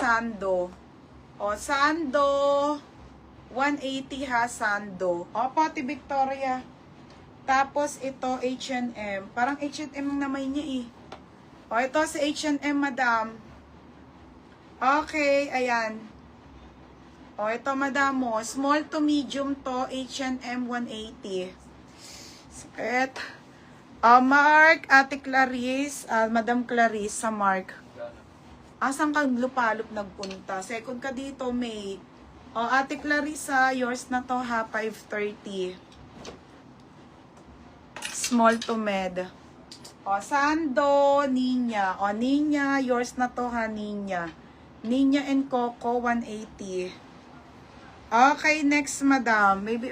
Sando. O, Sando. 180 ha, Sando. O, pati Victoria. Tapos, ito, H&M. Parang H&M ang naman niya eh. O, ito sa H&M, madam. Okay, ayan. O, ito, madam mo. Small to medium to, H&M 180. Sakit. Mark, Ate Clarice, Madam Clarice sa Mark. Asan kang lupalop nagpunta? Second ka dito, May. O, Ate Clarissa, yours na to ha, 530. Small to med. O, Sando, Ninya. O, Ninya, yours na to ha, Ninya. Ninya and Coco, 180. Okay, next, madam. Maybe,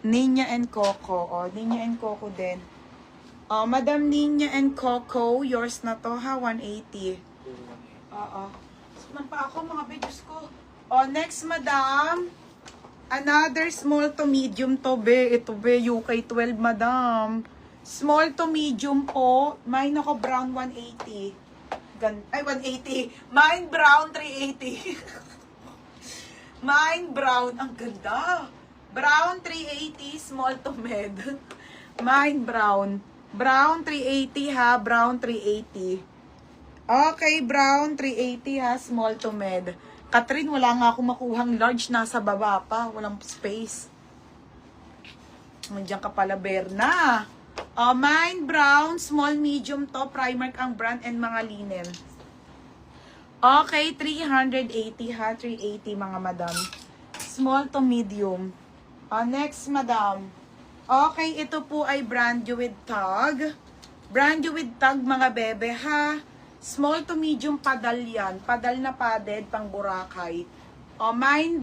Ninya and Coco. O, Ninya and Coco din. O, Madam Ninya and Coco, yours na to ha, 180. Oo. Suman pa ako, mga videos ko. O, next, madam. Another small to medium to, be. Ito, be, UK 12, madam. Small to medium po. Mine ako, brown, 180. Ay, 180. Mine, brown, 380. Mine, brown. Ang ganda. Brown, 380. Small to med. Mine, brown. Brown, 380 ha. Brown, 380. Okay, brown, 380 ha. Small to med. Catherine, wala nga akong makuhang large. Nasa baba pa. Walang space. Nandiyan ka pala, Berna. Mine, brown, small, medium to. Primark ang brand and mga linen. Okay, 380 ha. 380 mga madam. Small to medium. Next, madam. Okay, ito po ay brand new with tag. Brand new with tag, mga bebe ha. Small to medium padal yan. Padal na padded, pang Boracay. Mine